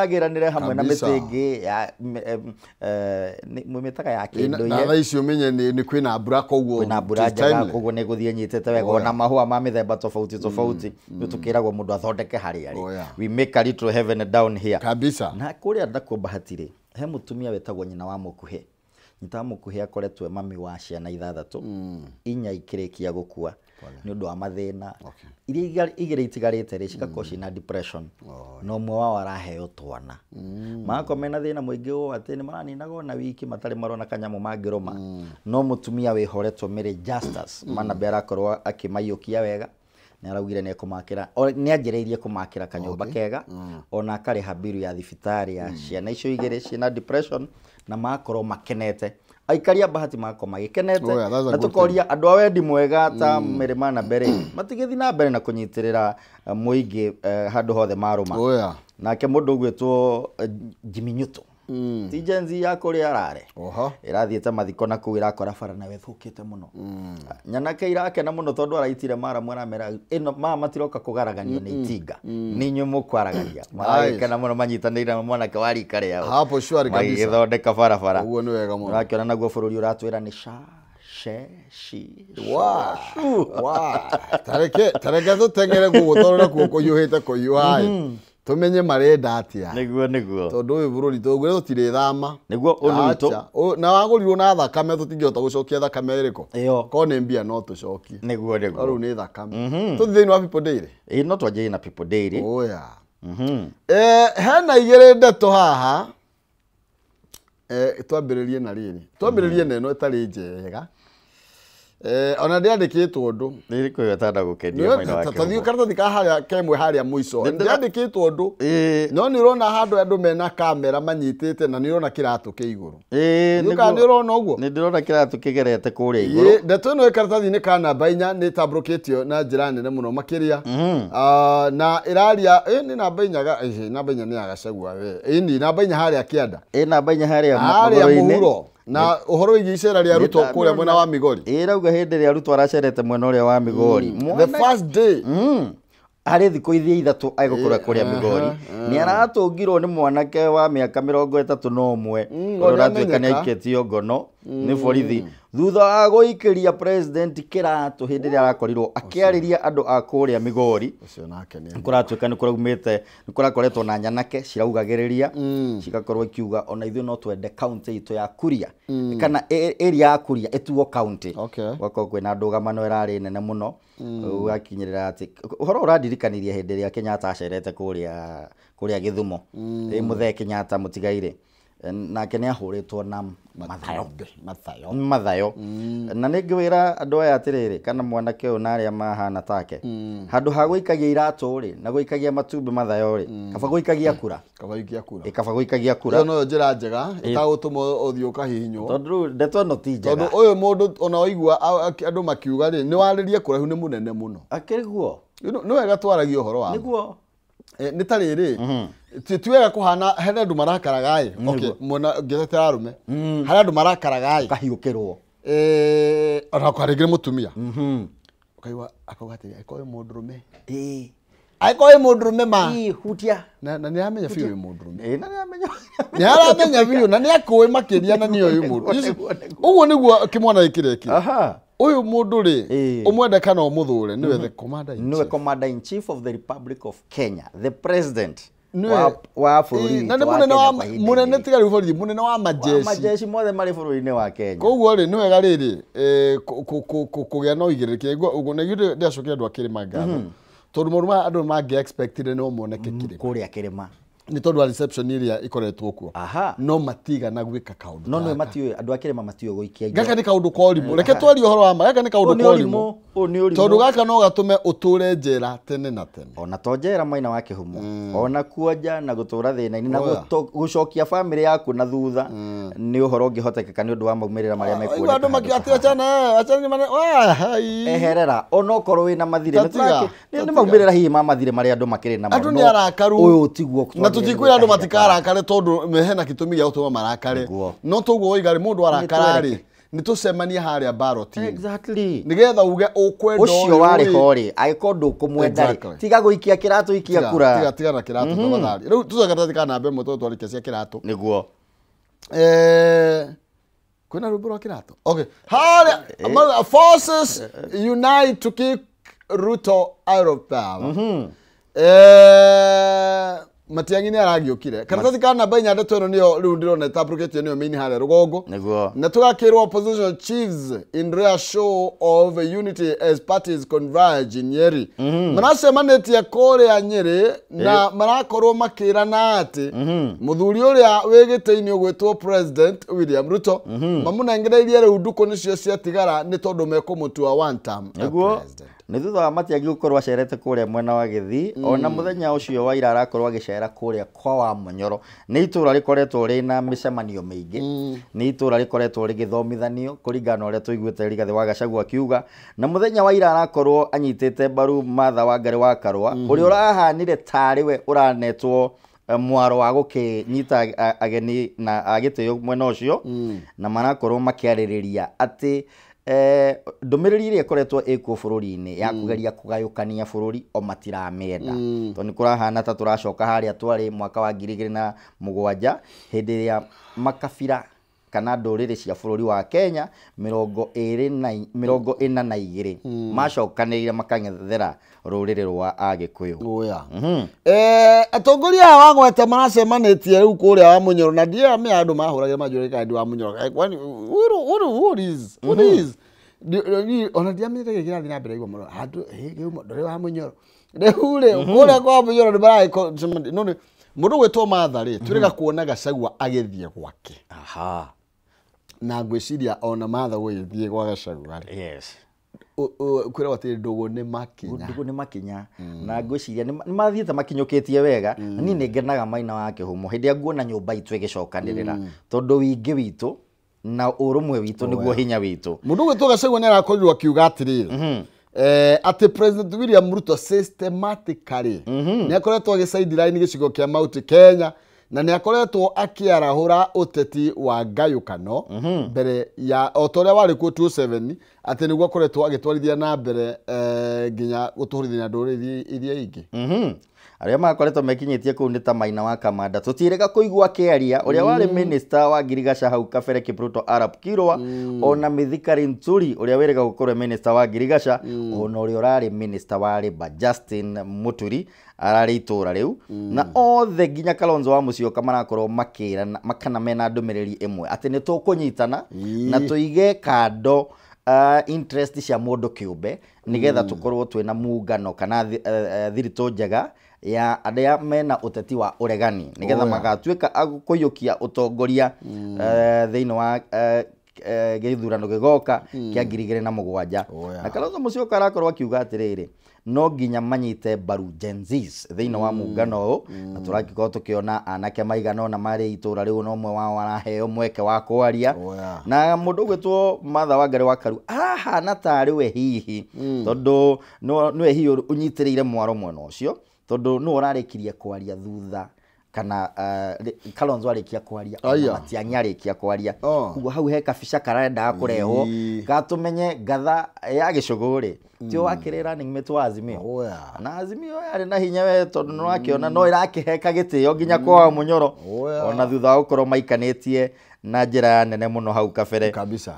agiranire hamwe na mitingi ya mumetaka ya kindu na icio menye ni kwina mbura koguo kwina mbura njaga koguo ni guthie nyitete wega ona mahua ma mithemba tofauti nitukiragwo mundu athondeke hari ari we make a little heaven down here kabisa na kuria ndako bahatire he mutumia wetagwo nyina wa mukuhe nyita mukuhe akoretwe mami wa ciana ithathatu inya ikirikia gukua ni undu wa mathina iria igire itigarite ri cikakoci na depression no mwe wao araheo twana mako mena thina muingi o ati ni maraninago na wiki matari marona kanyamu mangiroma no mutumia wihoretwo mere justice mana bera korwa akimayukia wega ni araugire ni kumakira ni anjireirie kumakira kanyumba kega ona akari habiru ya thibitari ya ciana icio igire cina depression na makoro makenete aikaria bahati mako magikenete na tukoria andu awendi mwega ta Mirimana mbere matigithi na mbere na kunyitirira muingi handu hothe maruma nake mundu gwetwo Jimmy Nyuto ti jenzi ya kuria arare irathiete mathiko na kuira kora bara na wethukite muno nyanake irake na muno tondu araitire mara mwana mera ino mama tiroka kugaraganio ni itinga ninyu mukwaragaria kana muno manyitanire mwanake wari kare yao hapo shwari kabisa magithondeka bara uguo ni wega muno rakiona naguo bururi uratwira ni tareke tutengere gugutorora kuko yuhite kuyuhai tumenye marenda atia niguo tondu uyu bururi tugure tutire thama niguo unito na wagurirwo na thakame tutingihota gucokia thakame iriko ko ne mbia no tucokie niguo riu ni thakame tuthini wa people daily no twaje na people daily hena igire ndeto haha twambiririe na riri twambiririe neno etari njega ona ndiandikitwo ndu niriko yatada gukendia maina wake tathiu karatathi ka haria kemwe haria muico ndiandikitwo ndu no ni urona handu andu mena kamera manyitite na ni urona kiratu ke iguru niguo ni urona uguo ni ndirona kiratu kigerete kuria iguru ndeto ino karatathi ni kana bainya ni tabroketio na njira nene muno makiria na iraria ni na bainyaga na bainya ni agacagua we ni na bainya haria kianda na bainya haria muhuro na uhoro wigi icera ria Ruto kuria mwena wa Migori rauga hindi ria Ruto aracerete mwena uria wa Migori the first day hari thiko ithia ithatu aigukura kuria Migori ni aratungirwo ni mwanake wa miaka 31 uratuika ni aiketio ngono ni borithi thutha wa guikiria president kiratu hindi ria arakorirwo akiariria andu a kuria Migori ucio nake ni kuratuika ni kuraumite ni kurakoretwo na nyanake ciraugagiriria cigakorwo ikiuga ona ithu no twende county itu ya Kuria kana area ya Kuria etuo county gwako kwina ndugamano irari nene muno ugakinyirira ati uhoro uradirikanirie hindi ria Kenyatta acerete kuria Githumo muthee Kenyatta mutigaire nake ni ahuritwo na mathayo na ningiwira andu aya atiriri kana mwanake uyu na aria mahana take handu ha guikagia iratu ri na guikagia matumbi mathayo ri kaba guikagia kura kaba guikagia kura no njira njega itagutuma uthiuka hihinyo tondu ndeto no ti njega tondu uyu mundu ona oigua andu makiuga ri ni waririe kuraihu ni munene muno akiriguo ni wega twaragia uhoro wa niguo ni tariri tiwega kuhana hena andu marakaragai mona ngetera arume hana andu marakaragai kahiukirwo ona kwaringire mutumia ukaiwa akaugatiri aikoe mundurume aikoe mundurume ma hutia na ni amenya fiu mundurume na ni amenya ni aramenya fiu na ni akoi makiria na ni uyu mundu uguo niguo kimwana ikireki uyu mundu ri umwende kana umuthure niwe the commander in chief of the Republic of Kenya the president wa bururi na ni munene tigari bururi munene wa majeshi mothe mari bururi-ini wa Kenya koguo ri ni wega riri kugia no igiriki uguo ne gide ndacokia andu akirima ngatho tondu muruma andu mangi expected no moneke kire kuria kirima ni tondu wa reception iria ikoretwo kuo no matiga na gwika kaundu no matiyo andu akirima matiyo guikia gaka ni kaundu korimu reke twari uhoro wa gaka ni kaundu korimu tondu gaka no gatume uture njera tene na tene ona tonjera Maina wa Kihumo ona kuoja na gutura thina-ini na gucokia family yaku na thutha ni uhoro ngihotekeka ni undu wa maumirira maria mekuoneka andu makiatia achana mane eherera ona okorwo wina mathire ni maumirira hihi ma mathire maria andu makiri na andu ni arakaru uyu tiguo tutikwira andu matikarakare tondu mehena kitumi gia utuma marakare no tuguo igari mundu arakarari nitucemanie haria ballot exactly nigetha uge ukwenda ucio wari hori agikondo kumwenda tiga guikia kiratu ikia kura tiga na kiratu tafadhali riu tuzakaratathi kana mbe mwe twarikia cia kiratu niguo kuna ruburo kiratu okay haria forces unite to kick Ruto out of power Matiang'i ni aragiukire karatathi kana mbe nyandetwo ino niyo riu ndirona tabroket niyo main haria rugongo niguo na tugakirwo opposition chiefs in rare show of unity as parties converge in Nyeri maracemanĩtie kũrĩa Nyeri na marakorwo makĩrana atĩ mũthuri ũrĩa wĩgĩtĩ-inĩ ũgwĩtwo President William Ruto mamunengereirie rĩu ndukũ nĩcio ciatigara nĩ tondũ mekũmũtua one term president nĩ thutha wa Matiang'i gũkorwo acerete kũrĩa mwena wa Gĩthii ona mũthenya ũcio wa ira arakorwo agĩcera kũrĩa kwa wa Munyoro nĩ itũra rĩkoretwo rĩna mĩcemanio mĩingĩ nĩ itũra rĩkoretwo rĩgĩthomithanio kũringana na ũrĩa tũiguĩte Rigathĩ wa Gachagua akiuga na mũthenya wa ira arakorwo anyitĩte mbaru Martha Wangari wa Karũa ũrĩa ũrahanire tarĩ we ũranetwo mwaro wa gũkĩnyita ageni na agĩtĩo mwena ũcio na marakorwo makĩarĩrĩria atĩ ndomereri ĩrĩa ĩkoretwo ĩkuo bũrũri-inĩ ya kũgeria kũgayũkania bũrũri o matiramĩenda tondũ nĩ kũrahana ta tũracoka harĩa twarĩ mwaka wa 2007 hĩndĩ ĩrĩa makabira kana ndũrĩrĩ cia bũrũri wa Kenya 42 macokanĩrĩire makang'ethera rũrĩrĩ rwa Agĩkũyũ atongoria wagwete maracemanĩtie rĩu kũrĩa wa Munyoro na ndia me andũ mahũragĩra manjũrĩ kandi wa Munyoro what is ona ndia mĩte gĩkĩra thĩ na mbere igua mũno handũ ndũrĩ wa Munyoro rĩu rĩ kũrĩa kwa Munyoro nĩ maraiko none mũndũ gwĩtwo Martha rĩ tũrĩga kuona Gachagua agĩthiĩ gwake na ngwĩciria ona Martha gũgĩthiĩ gwa Gachagua kwĩra watĩ ndũgũ nĩ makinya na ngwĩciria nĩ mathiĩte makinyũkĩtie wega ni nĩ ngenaga Maina wa Kĩhumo hĩndĩ ya nguona nyũmba itũ ĩgĩcokanĩrĩra tondũ wĩingĩ witũ na ũrũmwe witũ nĩguo hinya witũ mũndũ gwĩtwo Gachagua nĩ arakorirwo akiuga atĩrĩrĩ atĩ President William Ruto systematically nĩ akoretwo agĩsideline gĩcigo kĩa Mount Kenya na nĩ akoretwo akĩarahũra ũteti wa ngayũkano mbere ya otorĩa warĩ kuo 27 atĩ nĩguo akoretwo agĩtwarithia na mbere nginya gũtũrithia ndũrĩrĩ iria ingĩ arĩa makoretwo mekinyĩtie kũu nĩ ta Maina wa Kamanda tũtirĩga kũigua kĩaria ũrĩa warĩ minister wa Girigaca hau kabere Kipruto Arap Kirwa ona Mithika Linturi ũrĩa wĩrĩga gũkorwo minister wa Girigaca ona ũrĩa ũrarĩ minister wa Labour Justin Muturi ararĩ itũra rĩu na othe nginya Kalonzo wa Musyoka marakorwo makĩra makana mena ndũmĩrĩri ĩmwe atĩ nĩ tũkũnyitana na tũige kando interest cia mũndũ kĩũmbe nĩgetha tũkorwo twĩna muungano kana thiritũ njega ya arĩa mena ũteti wa ũregani nĩgetha magatuĩka agũkũiyũkia ũtongoria thĩinĩ wa gĩthurano gĩgoka kĩa 2007 na Kalonzo Musyoka arakorwo akiuga atĩrĩrĩ no nginya manyite mbaru Gen Zs thĩinĩ wa muungano ũyũ na tũrakorwo tũkĩona anake maigana ona marĩ itũra rĩu no ũmwe wao araheo mweke wa kwaria na mũndũ gwĩtwo Martha Wangari wa Karũa arahana tarĩ we hihi tondũ nĩwe hihi ũnyitĩrĩire mwaro mwena ũcio tondũ nĩ ũrarĩkirie kwaria thutha kana Kalonzo arĩkia kwaria Matiang'i arĩkia kwaria ũguo hau he kabica karenda kũrehwo gatũmenye ngatha ya gĩcũgũrĩ tio wakĩrĩ running mate wa Azimio na Azimio yarĩ na hinya we tondũ nĩ wakĩona no ĩrakĩheka gĩtĩo nginya kwa Munyoro ona thutha wa gũkorwo maikanĩtie na njĩra nene mũno hau kabere kabisa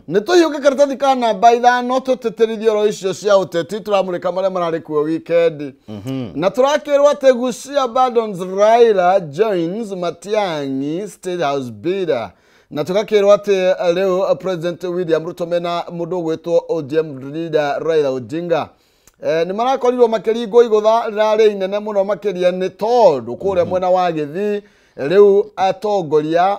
nĩ tũhiũke karatathi ka namba 5 tũtĩtĩrithie oro icio cia ũteti tũramũrĩka marĩa mararĩ kuo weekend na tũrakĩrwo atĩ Gusii abandons Raila joins Matiang'i State House bidder na tũgakĩrwo atĩ rĩu President William Ruto mena mũndũ gwĩtwo ODM leader Raila Odinga nĩ marakorirwo makĩringwo igũtha rĩrarĩ inene mũno makĩria nĩ tondũ kũrĩa mwena wa Gĩthii rĩu atongoria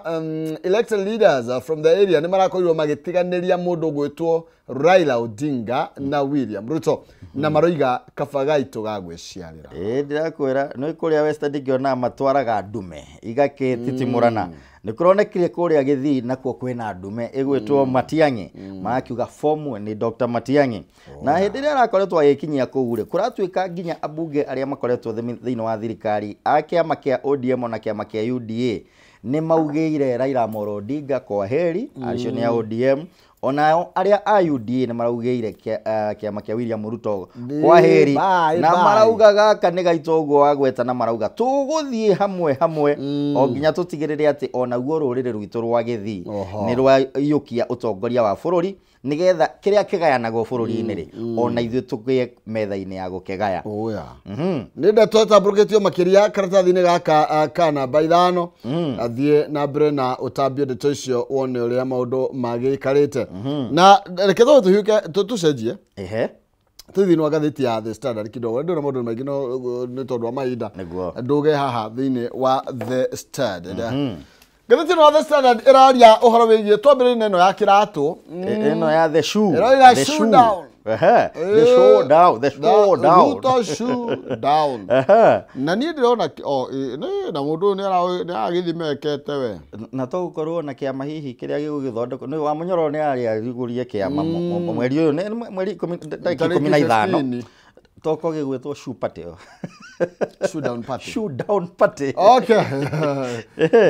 elected leaders from the area nĩ marakorirwo magĩtiganĩria mũndũ gwĩtwo Raila Odinga na William Ruto na maroiga kabagaitũ gagwĩciarĩra ndĩrakwĩra nĩ kũrĩa Western ngĩona matwaraga ndume igakĩtitimũrana nĩ kũronekire kũrĩa Gĩthii nakuo kwĩna ndume ĩgwĩtwo Matiang'i makiuga fomu nĩ Dr. Matiang'i na hĩndĩ ĩrĩa arakoretwo agĩkinyia kũu rĩ kũratuĩka nginya ambunge arĩa makoretwo thĩinĩ wa thirikari a kĩama kĩa ODM na kĩama kĩa UDA nĩ maugĩire Raila Amolo Odinga kwa heri acio nĩ a ODM onao aria a UDA nĩ maraugĩire kĩama kĩa William Ruto kwa heri na marauga gaka nĩ gaitũ ũguo wa gwetana marauga tũgũthiĩ hamwe o nginya tũtigĩrĩre atĩ onaguo rũrĩrĩ rwitũ rwa Gĩthii nĩ rwaiũkia ũtongoria wa bũrũri nigetha kĩrĩa kĩgayanagwo bũrũri-inĩ rĩ ona ithuĩ tũgĩe metha-inĩ ya gũkĩgaya. Nĩ ndeto tambũrũkĩtio makĩria karatathi-inĩ gaka ka namba 5 athiĩ na mbere na ũtambie ndeto icio wone ũrĩa maũndũ magĩikarĩte na reke tũcenjie thĩinĩ wa gatheti ya The Standard kidogo ndĩrona maũndũ maingĩ nĩ tondũ wa mahinda ndũge haha thĩinĩ wa The Standard. Gatheti no The Standard iraria ũhoro wĩgiĩ twambĩrĩrie ĩno ya kĩratũ ĩno ya the shoe down the shoe down na niĩ ndĩrona na mũndũ nĩ aragĩthimekete we na tũgũkorwo na kĩama hihi kĩrĩa gĩgũgĩthondekwo nĩ wa Mũnyoro nĩ arĩagũrie kĩama mweri ũyũ nĩ mweri 15 toko gĩgwĩtwo shoe party shoe down party okay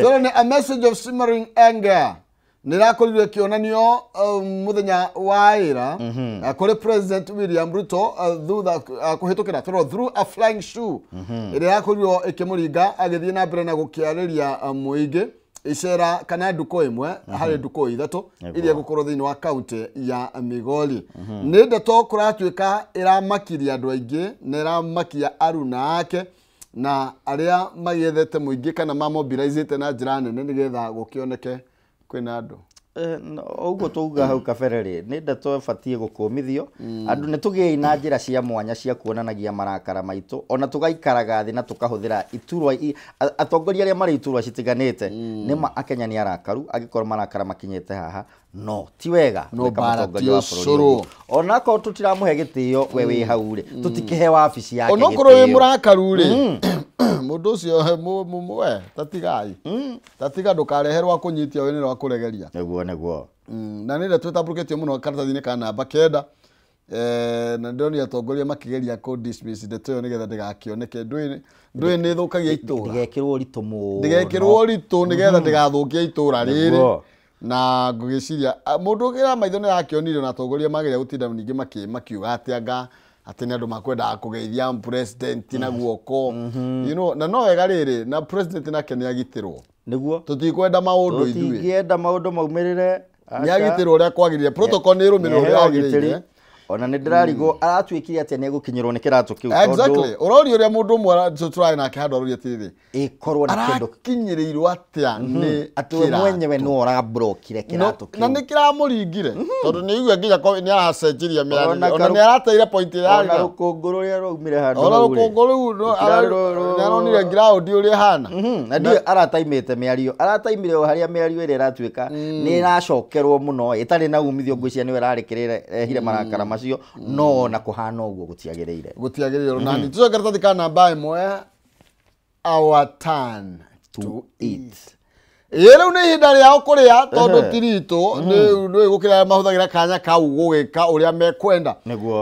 so a message of simmering anger nirakorirwe kĩonanio muthenya wa ira kũrĩ President William Ruto kũhĩtũkĩra through a flying shoe ĩrĩa yakorirwo ĩkĩmũringa agĩthiĩ na mbere na gũkĩarĩria mũingĩ icera kana nduko imwe harĩ nduko ithatũ iria gũkorwo thĩinĩ wa kaunti ya Migori. Nĩ ndeto kũratuĩka ĩramakiria andũ aingĩ na ĩramakia aruna ake na arĩa magĩethete mũingĩ kana mamobilizĩte na njĩra nene nĩgetha gũkĩoneke kwĩna andũ ũguo tuga hau kabere rĩ nĩ ndeto ĩbatiĩ gũkũmithio andũ nĩ tũgĩe na njĩra cia mwanya cia kuonanagia marakara maitũ ona tũgaikaraga thĩ na tũkahũthĩra iturwa atongoria arĩa marĩ iturwa citiganĩte nĩma Akenya nĩ arakaru angĩkorwo marakara makinyĩte haha no ti wega mũtongoria wa bũrũri ona ko tũtiramũhe gĩtĩo we wĩ hau rĩ tũtikĩhe wabici yake ona korwo wĩ mũrakaru rĩ mũndũ ũcio we tatiga ndũkareherwo kũnyitia wĩra wa kũregeria nĩguo na nĩ ndeto ĩtambũrũkĩtio mũno karatathi-inĩ ka namba 9 na ndĩrona atongoria makĩgeria kũ dismiss ndeto ĩyo nĩgetha ndĩgakĩoneke ndũĩ nĩ thũkagia itũra ndĩgekĩrwo ũritũ nĩgetha ndĩgathũkie itũra rĩrĩ na ngũgĩciria mũndũ ũgĩra maitho nĩ arakĩonire na atongoria mageria gũtinda ningĩ makiuga atĩanga atĩ nĩ andũ makwendaga kũgeithia president na guoko you know na no wega rĩrĩ na president nake nĩ agitĩrwo nĩguo tũtikwenda maũndũ ithuĩ tũtingĩenda maũndũ maumĩrĩre nĩ agitĩrwo ũrĩa kwagĩrĩire protocol nĩ ĩrũmĩrĩrwo ũrĩa agĩrĩire ona nĩ ndĩrarigwo aratuĩkire atĩ nĩ egũkinyĩrwo nĩ kĩratũ kĩu exactly ũrori ũrĩa mũndũ ũmwe tũtũraĩ nake handũ arũria atĩrĩ ĩkorwo na kĩndũ arakinyĩrĩirwo atĩa nĩ atĩ mwenyewe nĩ ũrabrokire kĩratũ kĩu na nĩ kĩramũringire tondũ nĩ igua nginya nĩ aracenjiria mĩario ona nĩ arateire point ya ona rũkũngũ rũrĩa raumire handũ ona rũkũngũ rũu nĩ aronire ground ũrĩa hana na ndiũ arataimĩte mĩario arataimire o harĩa mĩario ĩrĩa ĩratuĩka nĩ ĩracokerwo mũno ĩtarĩ na umithio ngwĩciria nĩwe ĩrarĩkĩrĩre hire marakara macio no na kũhana ũguo gũtiagĩrĩire na nĩ tũcoke karatathi ka namba 1 our turn to eat rĩu nĩ ihinda rĩao kũrĩa tondũ tiritũ nĩ gũkĩra mahũthagĩra kanya kau gũgĩka ũrĩa mekwenda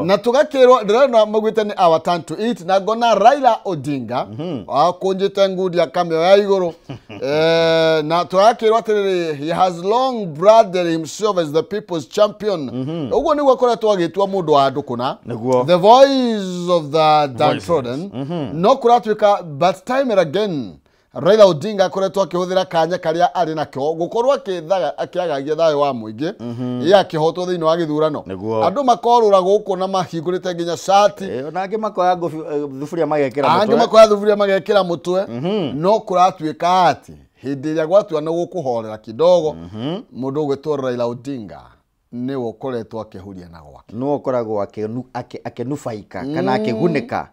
na tũgakĩrwo ndĩrona maugĩte nĩ our turn to eat na ngona Raila Odinga akũnjĩte ngundi akamĩo ya igũrũ na tũgakĩrwo atĩrĩrĩ he has long branded himself as the people's champion ũguo nĩguo akoretwo agĩtua mũndũ wa andũ kũna the voice of the downtrodden no kũratuĩka but time and again Raila Odinga akoretwo akĩhũthĩra kanya karĩa arĩ nakĩo gũkorwo akĩagagia thayũ wa mũingĩ akĩhotwo thĩinĩ wa gĩthurano andũ makorũra gũkũ na mahingũrĩte nginya shati ona angĩ makoya thuburia magekĩra mũtwe no kũratuĩka atĩ hĩndĩ ĩrĩa gwatua nĩ gũkũhorera kidogo mũndũ ũgwĩtwo Raila Odinga nĩwe ũkoretwo akĩhuria na gwake no ũkoragwo akĩnubaika kana akĩgunĩka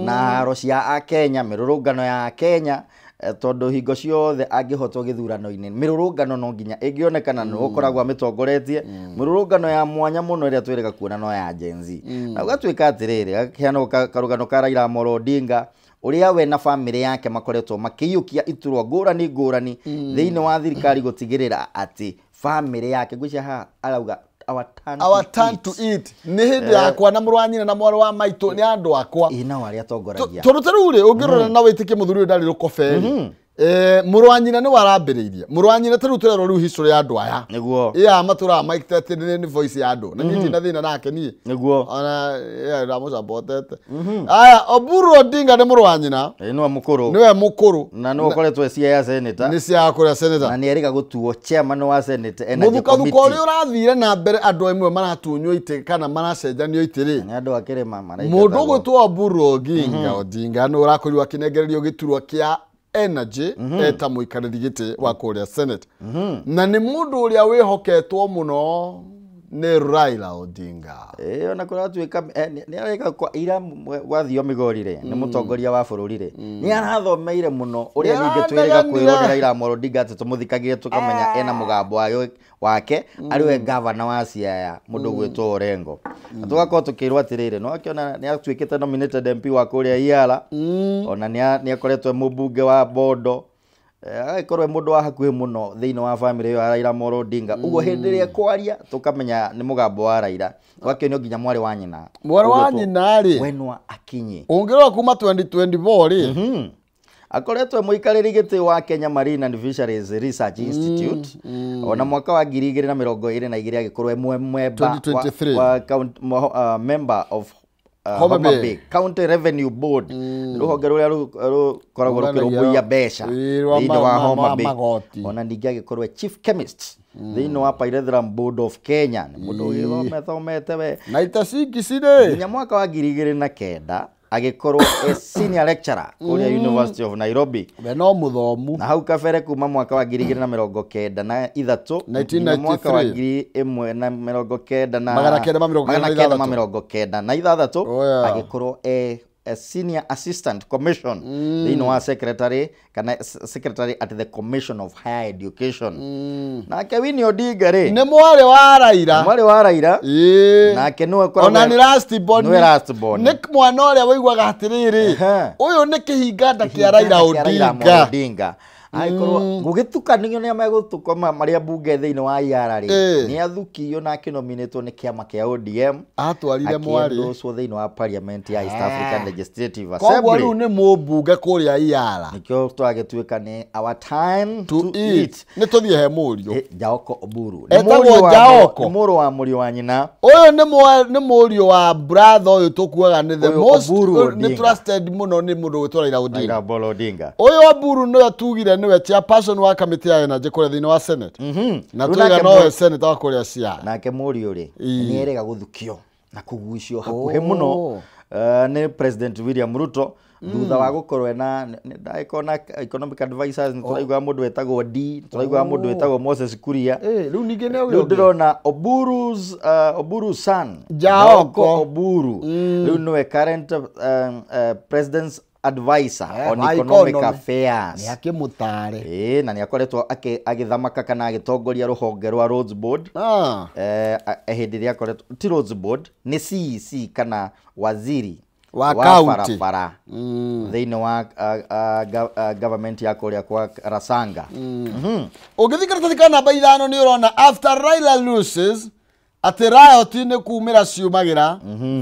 na haro cia Akenya mĩrũrũngano ya Kenya tondũ hingo ciothe angĩhotwo gĩthurano-inĩ mĩrũrũngano no nginya ĩngĩonekana nĩ ũkoragwo amĩtongoretie mĩrũrũngano ya mwanya mũno ĩrĩa twĩrĩga kuona no ya Gen Z na ũgatuĩka atĩrĩrĩ karũgano ka Raila Amolo Odinga ũrĩa we na family yake makoretwo makĩiyũkia iturwa ngũrani thĩinĩ wa thirikari gũtigĩrĩra atĩ family yake ngwĩciria haha arauga our turn to eat nĩ hĩndĩ yakwa na mũrũ wa nyina na mwarĩ wa maitũ nĩ andũ akwa ina warĩa tongoragia tondũ tarĩu rĩ ũngĩrora na wĩtĩkie mũthuri ũyũ ndarĩ rũkoberi Mũrũ wa nyina nĩ warambĩrĩirie. Mũrũ wa nyina tarũ tũrero rĩu history ya andũ aya. Nĩguo. Matura Mike Tete ni voice ya andũ. Na nyinyi na thĩna nake niĩ. Nĩguo. Ona ndamũsupportete. Aya Oburu Odinga nĩ mũrũ wa nyina. Nĩwe mũkũrũ. Nĩwe mũkũrũ. Na nĩ ũkoretwo CIA senator. Nĩ cia kũrĩa senator. Na nĩ erĩga gũtuo chairman wa Senate Energy Committee. Mũthukathuko ũrĩa ũrathire na mbere andũ amwe maratunywo itĩ kana maracenjanio itĩ-rĩ. Nĩ andũ akĩrĩma maraigata. Mũndũ ũgwĩtwo Oburu Odinga nĩ ũrakorirwo akĩnengererio gĩturwa kĩa Energy eta mũikarĩri gĩtĩ wa kũrĩa Senate. Na nĩ mũndũ ũrĩa wĩhoketwo mũno nĩ Raila Odinga. Ona kũratuĩka nĩ areka kwa ira gwathio Migori-rĩ nĩ mũtongoria wa bũrũri-rĩ nĩ arathomeire mũno ũrĩa ningĩ twĩrĩga kwĩrwo nĩ Raila Amolo Odinga atĩ tũmũthikagĩre tũkamenya ena mũgambo wake arĩwe governor wa Siaya mũndũ gwĩtwo Orengo. Na tũgakorwo tũkĩrwo atĩrĩrĩ no akĩona nĩ atuĩkĩte nominated MP wa kũrĩa Iara ona nĩ akoretwo mũmbunge wa Bondo agĩkorwo mũndũ wa hakuhĩ mũno thĩinĩ wa family ya Raila Amolo Odinga. Ũguo hĩndĩ ĩrĩa kwaria tũkamenya nĩ mũgambo wa Raila. Wakĩonio nginya mwarĩ wa nyina. Mwarĩ wa nyina-rĩ Wenwa Akinyi. Ũngĩrora kuma 2024-rĩ akoretwo mũikarĩri gĩtĩ wa Kenya Marine and Fisheries Research Institute ona mwaka wa 2022 agĩkorwo member of Homa Bay County Revenue Board. Rũhonge rũrĩa rũkoragwo rũkĩrũmbũiya mbeca thĩinĩ wa Homa Bay. Ona ningĩ agĩkorwo chief chemist thĩinĩ wa Pyrethrum Board of Kenya. Nĩ mũndũ ũgĩthomete we. Na itaciki-rĩ nginya mwaka wa 2009 agĩkorwo senior lecturer kũrĩa University of Nairobi. We no mũthomu. Na hau kabere kuma mwaka wa 2093 nginya mwaka wa 1996 agĩkorwo senior assistant commission thĩinĩ wa secretary at the Commission of Higher Education. Nake Winnie Odinga-rĩ nĩ mwarĩ wa Raila. Nake nĩwe koragwo ona nĩ last born. Nĩ mwana ũrĩa waiguaga atĩrĩrĩ ũyũ nĩ kĩhinganda kĩa Raila Odinga. Aikorwo gũgĩtukanio nĩ megũtukoma marĩa bunge thĩinĩ wa Iara-rĩ nĩ athukio na akĩnominĩtwo nĩ kĩama kĩa ODM atwarire mwarĩ akĩendoswo thĩinĩ wa parliament ya East African Legislative Assembly. Koguo rĩu nĩ mũmbunge kũrĩa Iara. Nĩkĩo twagĩtuĩka nĩ our time to eat. Nĩ tũthiĩ he mũriũ Jaoko Oburu. Etagwo Jaoko. Nĩ mũrũ wa mũriũ wa nyina. Ũyũ nĩ mũriũ wa brother ũyũ tũkuaga nĩ the most nĩ trusted mũno nĩ mũndũ gwĩtwo Raila Odinga. Ũyũ Oburu nĩwe tugire nĩwe chairperson wa committee ya energy kũrĩa thĩinĩ wa Senate. Na tuiga nowe senator wa kũrĩa Siaya. Nake mũriũ-rĩ nĩ erĩga gũthukio na kũgucio hakuhĩ mũno nĩ President William Ruto thutha wa gũkorwo na economic advisors. Tũraigua mũndũ wetagwo D, tũraigua mũndũ wetagwo Moses Kuria. Rĩu ningĩ nĩ rĩu ndĩrona Oburu son Jaoko Oburu rĩu nĩwe current president's advisor on economic affairs. Nĩ akĩmũtare. Na nĩ akoretwo agĩthamaka kana agĩtongoria rũhonge rwa Roads Board. Hĩndĩ ĩrĩa akoretwo ti Roads Board nĩ CEC kana waziri wa barabara thĩinĩ wa government ya kũrĩa kwa Rasanga. Ũngĩthiĩ karatathi ka namba 5 nĩ ũrona after Raila loses atĩ riot nĩ kumĩra ciumagĩra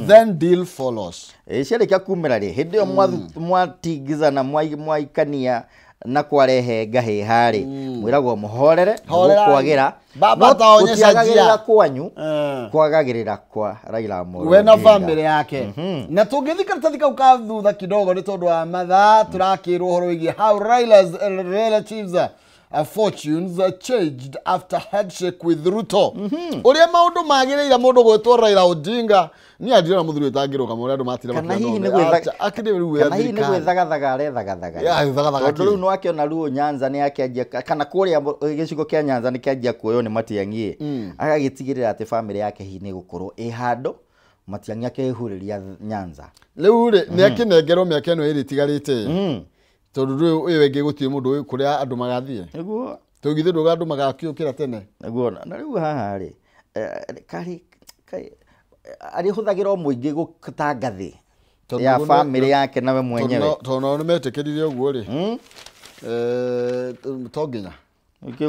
then deal follows. Ciarĩkia kumĩra-rĩ hĩndĩ ĩyo mwatigizana mwaikania na kwarehe ngahĩha-rĩ mwĩragwo mũhorere kwagĩra gũtiagagĩrĩra kwanyu kwagagĩrĩra kwa Raila Amolo we na family yake. Na tũngĩthiĩ karatathi kau ka thutha kidogo nĩ tondũ wa mathaa tũrakĩrwo ũhoro wĩgiĩ how Raila's relatives fortunes changed after handshake with Ruto. Ũrĩa maũndũ magĩrĩire mũndũ gwĩtwo Raila Odinga ni andirona mũthuri ũtangĩrũga mũrĩa andũ matire gwĩthagathaga arethagathaga. Tondũ rĩu nĩ wakĩona ruo Nyanza nĩ akĩanjia kana kũrĩa gĩcigo kĩa Nyanza nĩ kĩanjia kuoywo nĩ Matiang'i agagĩtigĩrĩra atĩ family yake hihi nĩ gũkorwo handũ Matiang'i akĩhurĩria Nyanza. Rĩu-rĩ nĩ akĩnengerwo mĩaka ĩno ĩrĩ ĩtigarĩte tondũ rĩu ũyũ wengĩ gũtirĩ mũndũ ũyũ kũrĩa andũ magathiĩ. Nĩguo tũgithĩ ndũga andũ magakĩũkĩra tene. Nĩguo na rĩu haha-rĩ arĩhũthagĩra mũingĩ gũtangathĩ ya family yake nawe mwenyewe. Tondũ nĩ metĩkĩrire ũguo-rĩ to nginya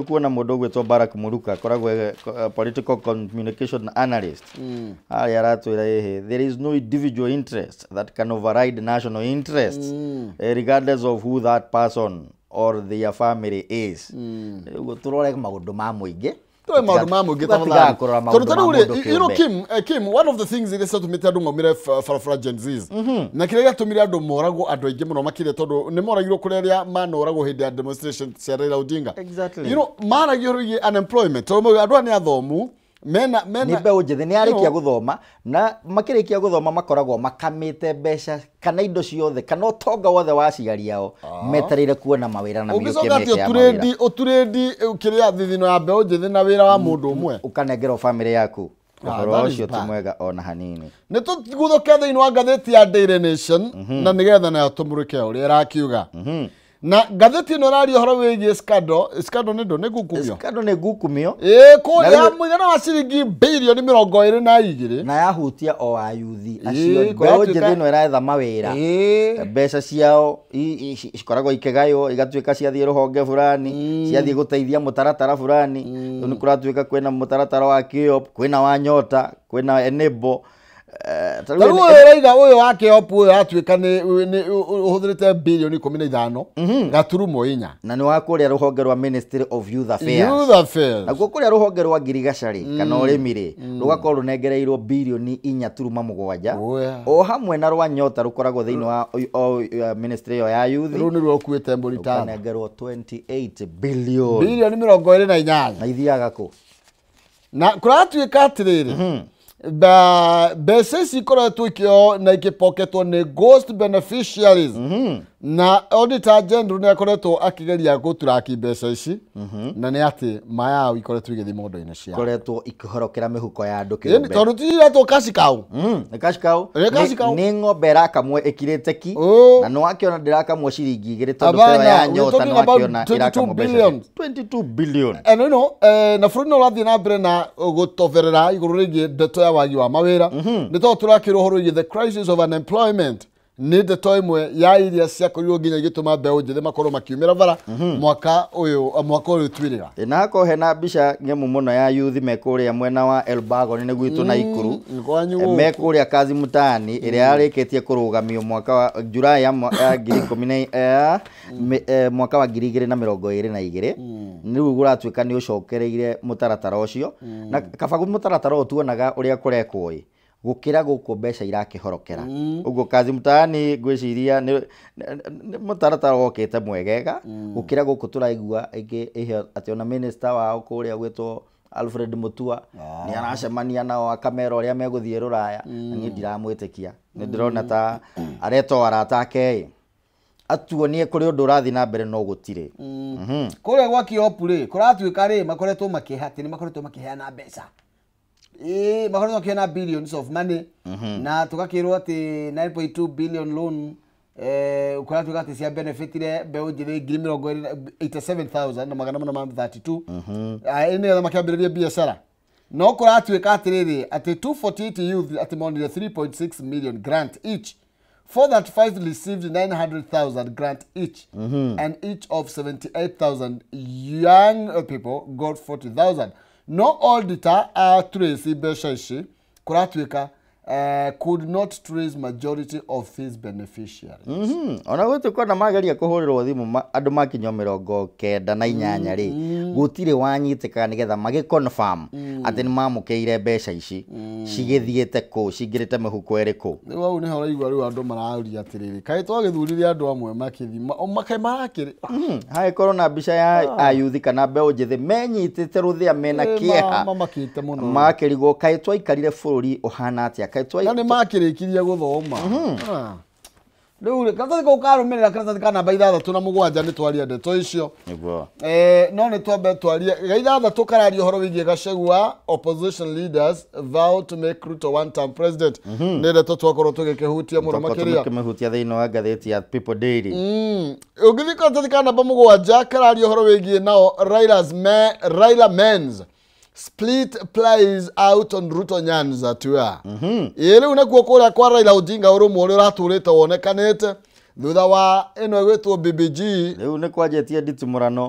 kuona mũndũ gwĩtwo Barack Muruka akoragwo political communication analyst. Arĩa aratwĩra there is no individual interest that can override national interest regardless of who that person or their family is. Turore maundu ma muingi. You know, Kim, one of the things that is to meet adu ngomire farafara Gen Zs. Na kile ya tumire adu morago adu ige muno makire todo ne moragiro kureria manorago hede demonstration cia Raila Odinga. Exactly. You know, maragiro ye unemployment. To mo adu ani athomu. Mena ni beũ njĩthĩ nĩ arĩkia gũthoma na makĩrĩkia gũthoma makoragwo makamĩte mbeca kana indo ciothe kana ũtonga wothe wa aciari ao metereire kuona mawĩra na mĩũkĩ mĩeke ya mawĩra ũturĩndi kĩrĩa thithino ya mbeũ njĩthĩ na wĩra wa mũndũ ũmwe ũkanengerwo famĩlĩ yaku ũhoro ũcio ti mwega ona hanini. Nĩ tũgũthũkia thĩinĩ wa ngathĩti ya Daily Nation na nĩgetha nayo tũmũrĩke ũrĩa ĩrakiuga. Na gatheti no rari horo wĩgie scandal nĩ ndo nĩ gukumio. Scandal nĩ gukumio. Ko ya mũigana wa ciringi bilioni 22 na yahutia o ayuthi acio mbeũ njĩthĩ no ĩretha mawĩra. Mbeca ciao ikoragwo ikĩgaywo igatuĩka ciathiĩ rũhonge fulani ciathiĩ gũteithia mũtaratara fulani. Nĩ kũratuĩka kwĩna mũtaratara wa KIOP, kwĩna wa Nyota, kwĩna Enable. Taruo reiga uyo wake opu atuika ni uhuthirite bilioni 15 gaturumo 4 na ni wakuria ruhonge rwa Ministry of Youth Affairs na gukuria ruhonge rwa Girigacari kana urimire rugakorwo runengereirwo bilioni 4.7 o hamwe na rwa Nyota rukoragwo thiini wa Ministry ya Youth runi rwokuite mbulitana runengerwo 28 billion bilioni 28 na ithiaga ku na kuratuika atiriri mbeca ikoretwo ikio na ikipoketwo ni ghost beneficiaries na auditor general ni akoretwo akigeria guturaki mbeca ici na ni ati maya ikoretwo igithi mondo-ini cia koretwo ikihorokera mihuko ya andu kiumbe tondu tiretwo kashikau ni ng'ombe irakamwe ikirite ki na no akiona ndirakamwe ciringi igiri tondu pera ya Nyota no akiona irakamwe mbeca 22 billion and you know na bũrũri no ũrathiĩ na mbere na gũtoberera igũrũ rĩgiĩ ndeto ya wagi wa mawĩra nĩ tondũ tũrakĩrwo ũhoro wĩgiĩ the crisis of unemployment nĩ ndeto ĩmwe ya iria ciakorirwo nginya igĩtũma mbeũ njĩthĩ makorwo makiumĩra bara mwaka ũyũ twĩrĩga na hako hena mbica ng'emu mũno ya youth mekũrĩa mwena wa Elbagon nĩ gwitũ na Ikuru mekũrĩa kazi mtaani ĩrĩa yarĩkĩtie kũrũgamio mwaka wa Julai ya 2010 mwaka wa 2022 rĩu gũratuĩka nĩ ũcokereire mũtaratara ũcio na kabagu mũtaratara ũyũ tuonaga ũrĩa kũrekwo gukira gũkũ mbeca irakĩhorokera ũguo kazi mtaani ngwĩciria nĩ mũtaratara wokĩte mwegega gukira gũkũ tũraigua ihe atĩ ona minister wao kũrĩa gwĩtwo Alfred Mutua nĩ aracemania nao akamera ũrĩa megũthiĩ Rũraya na niĩ ndiramwĩtĩkia nĩ ndĩrona ta areto arata ake atuonie kũrĩ ũndũ ũrathiĩ na mbere no gũtirĩ kũrĩa gwa KIOP rĩ kũratuĩka rĩ makoretwo makĩhatĩ nĩ makoretwo makĩheana mbeca makoretwo makĩheana billions of money na tũgakĩrwo atĩ 9.2 billion loan kũratuĩka atĩ cia benefitire mbeũ njĩthĩ 87,432 nĩgetha makĩambĩrĩria biacara no kũratuĩka atĩrĩrĩ atĩ 248 youth atĩ monire 3.6 million grant each 435 received 900,000 grant each and each of 78,000 young people got 40,000 no auditor trace mbeca ici kuratuika could not trace majority of these beneficiaries ona gũtuĩka na mageria kũhũrĩrwo thimũ andũ makinya 98 rĩ gũtirĩ wanyitĩka nĩgetha magĩconfirm atĩ nĩ mamũkĩire mbeca ici cigĩthiĩte kũ cingĩrĩte mĩhuko ĩrĩkũ rĩu au nĩho ũraigua rĩu andũ maraũria atĩrĩrĩ kaĩ twagĩthurire andũ amwe makĩthi makaĩ marakĩrĩ hagĩkorwo na mbica ya ayuthi kana mbeũ njĩthĩ menyitĩte rũthĩa mena kĩeha makĩrigwo kaĩ twaikarire bũrũri ũhana atĩa na nĩ makĩrĩkirie gũthoma rĩu karatathi kau karũmĩrĩra karatathi ka namba 6 na 7 nĩ twaria ndeto icio no nĩ twambe twarie ga 6 kararia ũhoro wĩgiĩ Gachagua opposition leaders vow to make Ruto one term president nĩ ndeto twakorwo tũgĩkĩhutia mũno makĩria tũkĩmĩhutia thĩinĩ wa ngathĩti ya People Daily ũngĩthiĩ karatathi ka namba 7 kararia ũhoro wĩgiĩ nao Raila Men's split plays out on Ruto Nyanza tour. Rĩu nakuo kũrĩa kwa Raila Odinga ũrũmwe ũrĩa ũratũrĩte wonekanĩte thutha wa ino gwetwo BBG riu ni kwanjetie nditumurano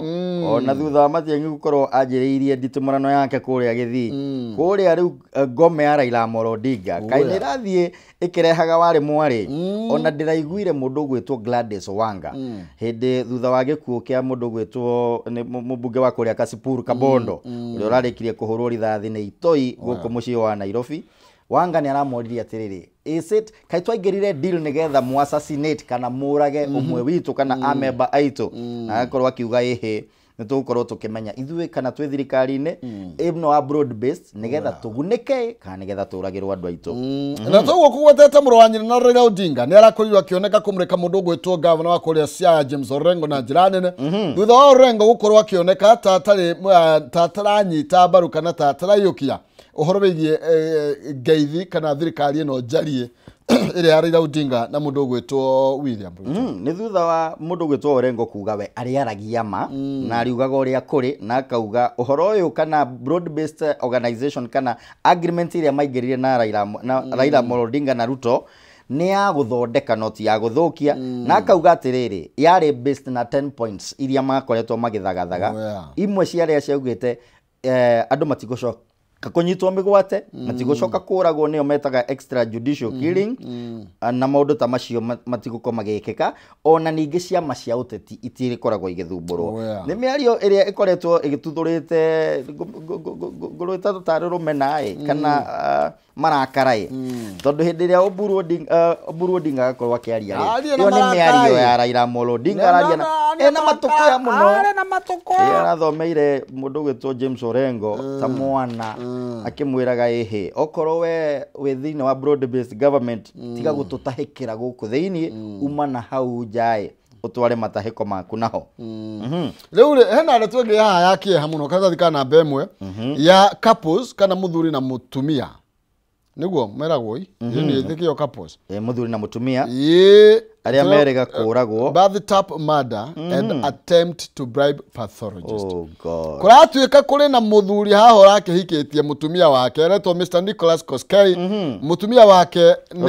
ona thutha wa Matiang'i gukorwo anjiriirie nditumurano yake kuria Githii kuria riu ngome ya Raila Amolo Odinga kaini rathie ikirehaga wari mwari ona ndiraiguire mundu gwetwo Gladys Wanga hindi thutha wa gikuo kia mundu gwetwo mubunge wa kuria Kasipul Kabondo uria urarikirie kuhurwo rithathi ni itoi guku mucii wa Nairobi. Wanga ni aramoririe atiriri, is it kai twaingirire deal nigetha mu assassinate kana murage umwe witu kana ameba aitu na akorwo akiuga ehe nitukorwo tukimenya ithuĩ kana twĩ thirikari-inĩ ĩno wa broad based nigetha tugunike kana nigetha turagirwo andu aitu na toguo kugwetete mũrũ wa nyina na Raila Odinga ni arakorirwo akioneka kumurika mundu gwetwo governor wa kuria Siaya James Orengo na njira nene thutha wa Orengo gukorwo akioneka tataranyita mbaru kana tatarayukia uhoro wigie ngeithi kana thirikari ino njarie ire ya Raila Odinga na mundu gwetwo William Ruto. Ni thutha wa mundu gwetwo Orengo kuga we ariaragia ma na ariugaga uria kuri na akauga uhoro uyu kana broad based organization kana agreement iria maigirire na Raila Amolo Odinga na Ruto ni ya guthondeka noti ya guthukia na akauga atiriri yari based na 10 points iria makoretwo magithagathaga imwe ciaria ciaugite andu matigocoka kunyitwo migwate matigucoka kuragwo niyo metaga extrajudicial killing na maundu ta macio matiguko magikika ona ningi ciama cia uteti itiri koragwo igithumburwo ni miario iria ikoretwo igituthurite ngurita tutariro menai kana marakarai tondu hindi ria Oburu Odinga akorwo akiaria iyo ni miario ya Raila Amolo Odinga araria na matuko ya muno arathomeire mundu gwetwo James Orengo ta mwana akimwiraga ehe okorwo we thini wa broad based government tiga gututahikira guku thini uma na hau jae utware matahiko maku naho riu hena aretwo ngi haha yakie muno kana thikana bemwe ya couples kana muthuri na mutumia niguo meragwo ni thikio couples muthuri na mutumia aria merega kuragwo birth tap murder and attempt to bribe pathologist. Oh god. Kuratuika kuri na muthuri haho rake hikitie mutumia wake retwo Mr Nicholas Koskei mutumia wake ni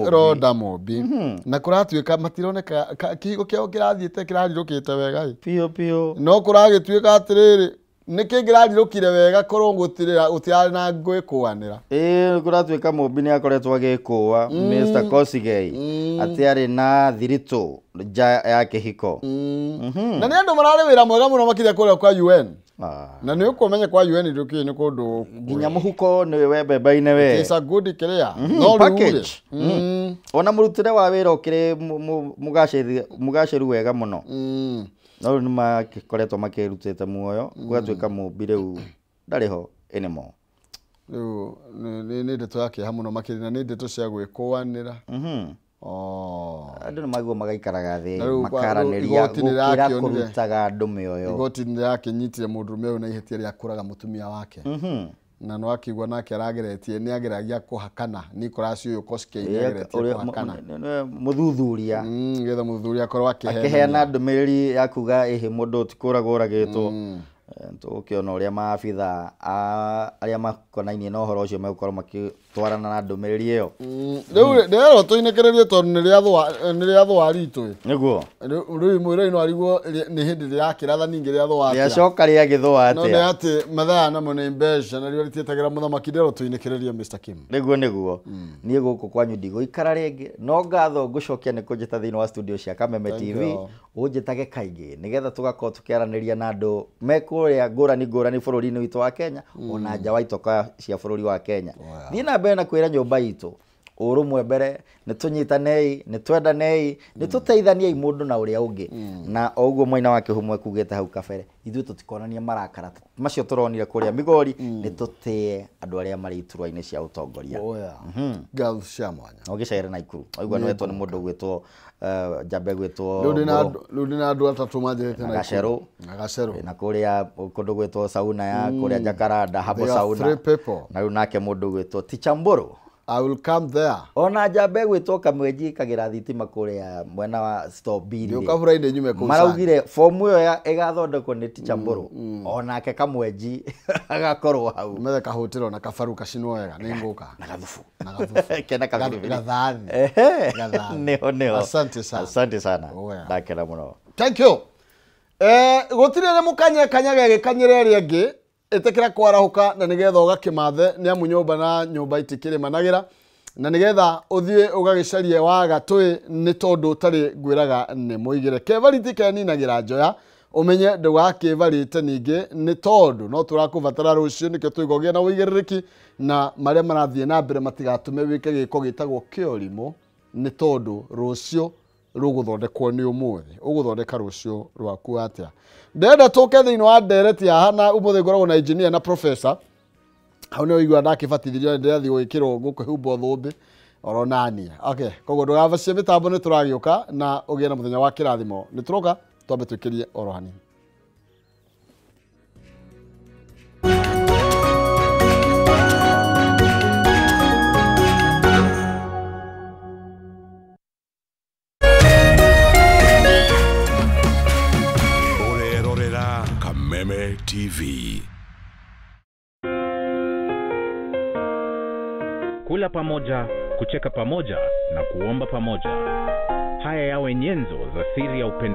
Roda Mobi na kuratuika matironeka kihigo kiao kirathiite kirarirukite wega pio no kuragituika atiriri niki ngirarirukire wega korwo gutirari na ngui kwanira kuratuika Mobi ni akoretwo agikuwa Mr Koskei atiari na thirito ya kihiko na ni andu marari wira mwega muno makiria kuria kwa UN na ni ukomenya kwa UN nduki ni kundu nginya muhuko ni webebe-ine we it's a good clear no package ona murutire wa wira ukire mugashiru wega muno no ni makoretwo makirutite muoyo gwatuika Mobi riu ndariho anymore riu ni ndeto yake hamuno makirina ni ndeto cia gwikuanira andu ni maguo magaikaraga thi makaraniria gukira kurutaga andu mioyo igoti ni yake nyitire mundurume uyu na ihetia ria kuraga mutumia wake na no akigwa nake arageretie ni ageragia kuhakana Nicholas uyu Koskei ni ageretie kuhakana muthuthuria getha muthuthuria korwo akiheana ndumiriri ya kuga ehe mundu tikuragwo uragitwo tukiona uria maabitha aria makonainie na uhoro ucio megukorwo makitwarana na ndumiriri iyo riu ndero tuinekererie tondu ni ria thwa ritu niguo riu mwira no arigwo ni hindi ria kiratha ningi ria thwa ya coka ria githwa atia no ni ati mathaa na mo ni mbeca na rio ritietagira muthamaki ndero tuinekererie Mr Kim niguo nie guku kwanyu ndigo ikara ringi no ngatho ngucokia ni kunjita thini wa studio cia Kameme TV unjitage kaingi nigetha tugakorwo tukiaraniria na andu mekuria ngurani bururi-ini witu wa Kenya ona nja wa itoka cia bururi wa Kenya ni na mbere na kwira nyumba itu urumwe mbere ni tunyitanei ni twendanei ni tuteithaniei mundu na uria ungi na oguo Mwaina wa Kihumwe kugete hau kabere ithu tutikonania marakara macio turonire kuria Migori ni tutie andu aria mari iturwa-ini cia utongoria gal cia mwanya ogicere na ikuru oigwa no wetwo ni mundu gwetwo jambe gwetwo Rudina andu atatu majete na Gacero na kuria kundu gwetwo sauna ya kuria Jakaranda habo sauna na riu nake mundu gwetwo Tichamburu I will come there. Ona jambe gwitoka mwenji kagira thitima kuria mwena wa Stobiri. Ndio kabura inde nyume ku. Maraugire fomu yo igathondekwo ni Ticha Mburu. Ona ke kamwenji agakorwo hau. Methe kahotero na kafaru kacinwo wega ni nguka. Na gathufu. Na gathufu. Kena kabiri. Gathathi. Neo. Asante sana. Asante sana. Oya. Ndakena muno. Thank you. Gutirire mukanya kanyage gikanyire ri engi etekera kwarahuka na nigetha ugakimathe ni amu nyumba na nyumba itikire managira na nigetha uthie ugagicarie wa gatui ni tondu tari gwiraga ni muigire kevariti keninagira njoya umenye ndugakivarite ningi ni tondu no turakuvatara rucio nikio tuigogia na uigiririki na maria marathie na mbere matigatume wike giko gitagwo kiorimo ni tondu rucio ruguthondekwo ni umuthi uguthondeka rucio rwaku atia ndenda tuke thiini wa ndereti haha na umuthi ngoragwo na engineer na professor hau ni uigua ndakibatithio ndirathi gwikirwo gukuhumbo thumbi oronania okay koguo ndugavacie mitambo ni turagiuka na ugie na muthenya wa kirathimo ni turoka twambe twikirie orohani. Kameme TV. Kula pamoja, kucheka pamoja na kuomba pamoja. Haya yawe nyenzo za siri ya upendo.